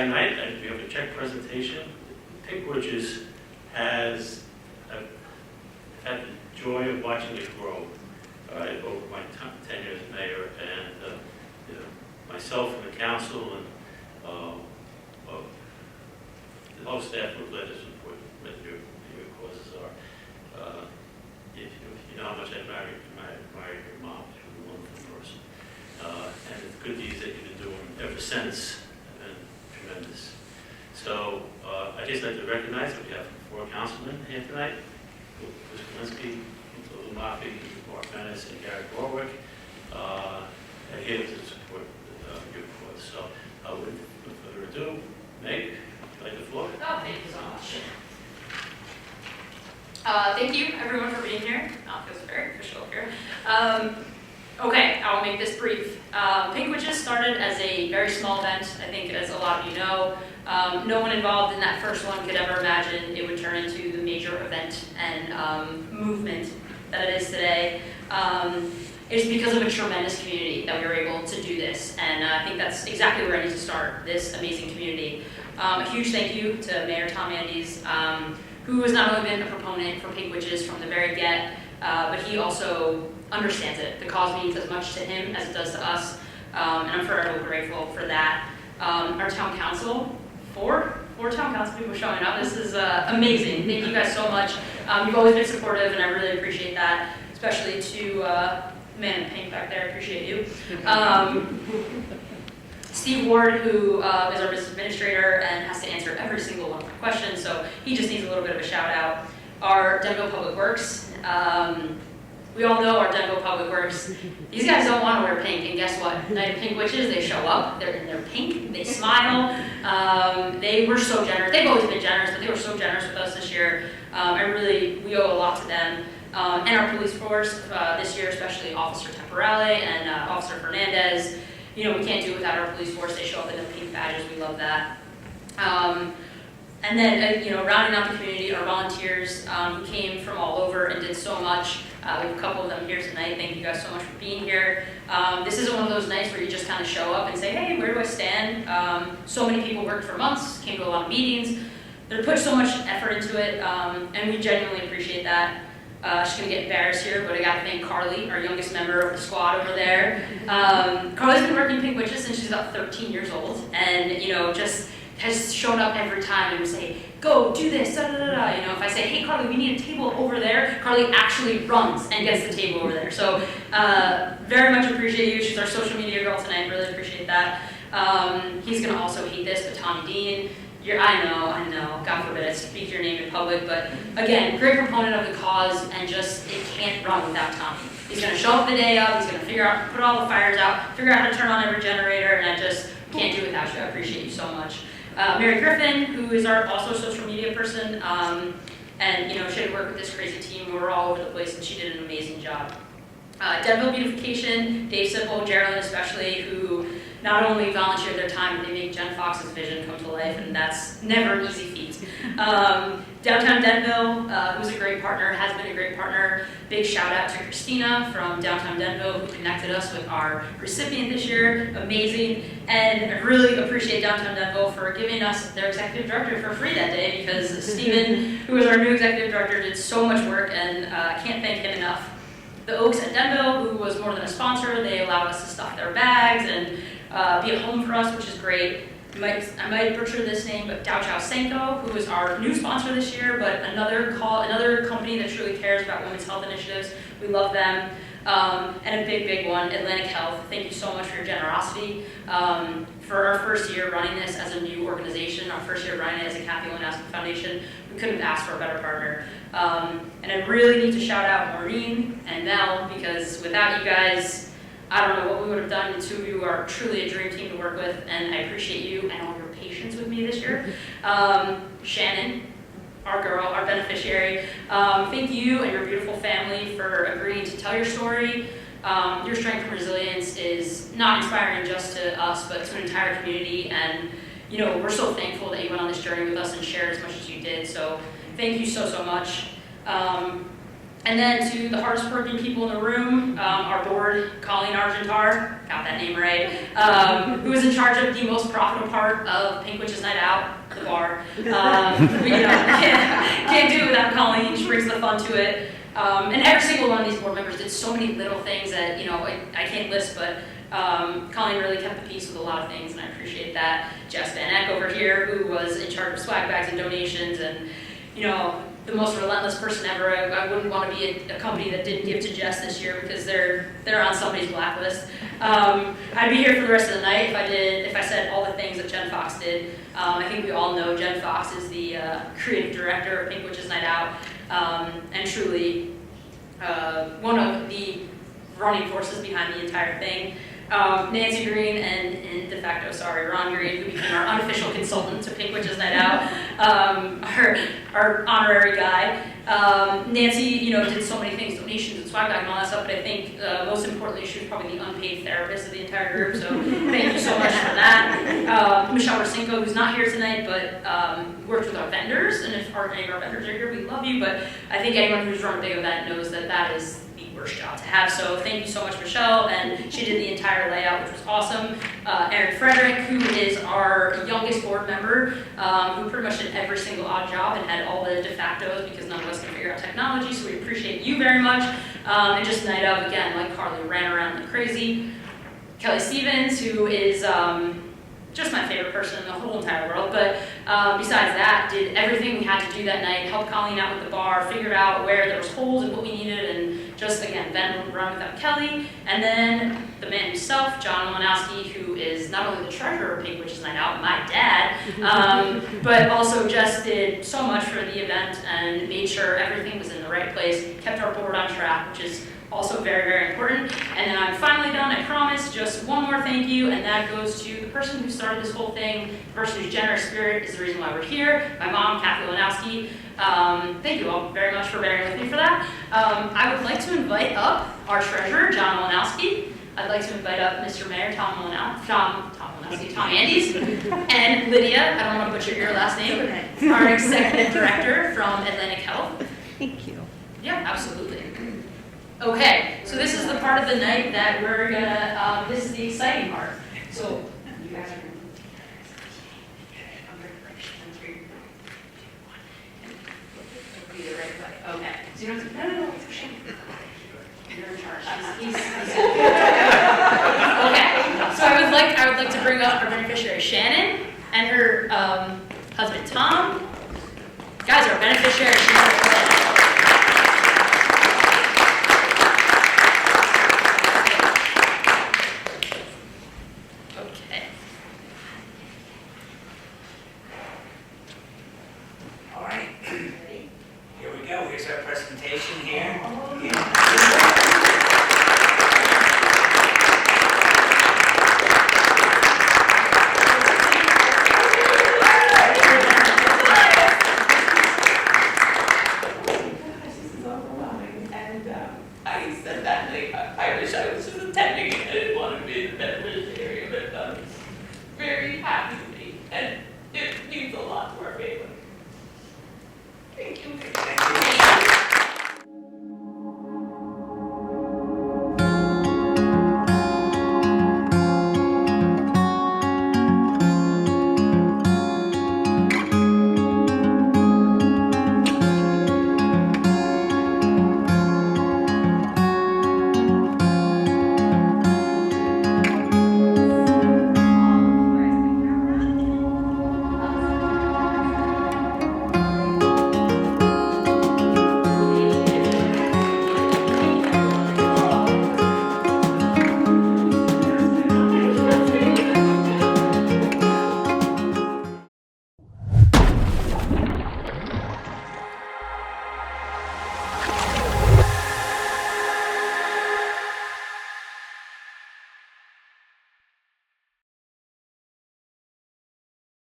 Saturday night, we have a check presentation. Pink Witches has, I've had the joy of watching it grow over my tenure as mayor, and you know, myself and the council and the whole staff would let us support what your causes are. If you know how much I admire your mom, she's a wonderful person. And the good deeds that you've been doing ever since have been tremendous. So I'd just like to recognize that we have 4 councilmen here tonight: Chris Kalinsky, Lou Maffey, Mark Menace, and Garrett Warwick, and here to support your cause. So with no further ado, Meg, would you like the floor? Oh, thank you so much. Thank you, everyone, for being here. Oh, it feels very official here. Okay, I'll make this brief. Pink Witches started as a very small event, I think, as a lot of you know. No one involved in that first one could ever imagine it would turn into the major event and movement that it is today. It's because of a tremendous community that we were able to do this, and I think that's exactly where I need to start, this amazing community. A huge thank you to Mayor Tom Andes, who has not only been a proponent for Pink Witches from the very get, but he also understands it. The cause means as much to him as it does to us, and I'm forever grateful for that. Our town council, four town council people showing up. This is amazing. Thank you guys so much. You've always been supportive, and I really appreciate that, especially to man in pink back there. I appreciate you. Steve Ward, who is our business administrator and has to answer every single one of my questions, so he just needs a little bit of a shout out. Our Denville Public Works. We all know our Denville Public Works. These guys don't want to wear pink, and guess what? Night of Pink Witches, they show up, they're in their pink, they smile. They were so generous. They've always been generous, but they were so generous with us this year. We owe a lot to them. And our police force this year, especially Officer Temporale and Officer Fernandez. You know, we can't do it without our police force. They show up in their pink badges. We love that. And then, rounding out the community, our volunteers who came from all over and did so much. We have a couple of them here tonight. Thank you guys so much for being here. This isn't one of those nights where you just kind of show up and say, hey, where do I stand? So many people worked for months, came to a lot of meetings. They put so much effort into it, and we genuinely appreciate that. She's going to get embarrassed here, but I got to thank Carly, our youngest member of the squad over there. Carly's been working Pink Witches since she's about 13 years old, and, just has shown up every time and would say, go, do this, da-da-da-da. If I say, hey, Carly, we need a table over there, Carly actually runs and gets the table over there. So very much appreciate you. She's our social media girl tonight. Really appreciate that. He's going to also hate this, but Tommy Dean, I know, God forbid I speak your name in public, but again, great proponent of the cause, and just, it can't run without Tommy. He's going to show up the day up, he's going to figure out, put all the fires out, figure out how to turn on every generator, and I just can't do it without you. I appreciate you so much. Mary Griffin, who is our also social media person, and she had worked with this crazy team. We were all over the place, and she did an amazing job. Denville Beautification, Dave Simple, Geraldine especially, who not only volunteered their time, but they make Jen Fox's vision come to life, and that's never an easy feat. Downtown Denville, who's a great partner, has been a great partner. Big shout out to Christina from Downtown Denville, who connected us with our recipient this year. Amazing. And I really appreciate Downtown Denville for giving us their executive director for free that day, because Stephen, who is our new executive director, did so much work, and I can't thank him enough. The Oaks at Denville, who was more than a sponsor, they allowed us to stuff their bags and be a home for us, which is great. I might butcher this name, but Dow Chow Senko, who is our new sponsor this year, but another company that truly cares about women's health initiatives. We love them. And a big one, Atlantic Health. Thank you so much for your generosity. For our first year running this as a new organization, our first year running it as a Kathy Olenowski Foundation, we couldn't have asked for a better partner. And I really need to shout out Maureen and Mel, because without you guys, I don't know what we would have done. The two of you are truly a dream team to work with, and I appreciate you and all your patience with me this year. Shannon, our girl, our beneficiary, thank you and your beautiful family for agreeing to tell your story. Your strength and resilience is not inspiring just to us, but to an entire community, and we're so thankful that you went on this journey with us and shared as much as you did, so thank you so much. And then to the hardest working people in the room, our board, Colleen Argentar, got that name right, who is in charge of the most profitable part of Pink Witch's Night Out, the bar. Can't do it without Colleen. She brings the fun to it. And every single one of these board members did so many little things that, I can't list, but Colleen really kept the peace with a lot of things, and I appreciate that. Jess Van Eck over here, who was in charge of swag bags and donations, and, the most relentless person ever. I wouldn't want to be a company that didn't give to Jess this year because they're on somebody's blacklist. I'd be here for the rest of the night if I said all the things that Jen Fox did. I think we all know Jen Fox is the creative director of Pink Witch's Night Out, and truly one of the running forces behind the entire thing. Nancy Green and de facto, Ron Green, who became our unofficial consultant to Pink Witch's Night Out, our honorary guy. Nancy, did so many things, donations and swag bag and all that stuff, but I think most importantly, she was probably the unpaid therapist of the entire group, so thank you so much for that. Michelle Rosinko, who's not here tonight, but worked with our vendors, and if any of our vendors are here, we love you, but I think anyone who's run a big event knows that is worst job to have. So thank you so much, Michelle, and she did the entire layout, which was awesome. Aaron Frederick, who is our youngest board member, who pretty much did every single odd job and had all the de factos because none of us can figure out technology, so we appreciate you very much. And just night of, again, like Carly, ran around like crazy. Kelly Stevens, who is just my favorite person in the whole entire world, but besides that, did everything we had to do that night, helped Colleen out with the bar, figured out where there was holes and what we needed, and just, again, then run without Kelly. And then the man himself, John Malinowski, who is not only the treasurer of Pink Witch's Night Out, my dad, but also just did so much for the event and made sure everything was in the right place, kept our board on track, which is also very, very important. And then I'm finally done, I promise. Just one more thank you, and that goes to the person who started this whole thing, the person whose generous spirit is the reason why we're here, my mom, Kathy Lanowski. Thank you all very much for bearing with me for that. I would like to invite up our treasurer, John Malinowski. I'd like to invite up Mr. Mayor, Tom Andes, and Lydia, I don't want to butcher your last name, our executive director from Atlantic Health. Thank you. Yeah, absolutely. Okay, so this is the part of the night that we're gonna, this is the exciting part. So, you guys are gonna, be the right way. Okay, so you don't have to, no, you're in charge. Okay, so I would like to bring up our beneficiary Shannon and her husband Tom. Guys, our beneficiary. I said that night, I wish I was just attending it.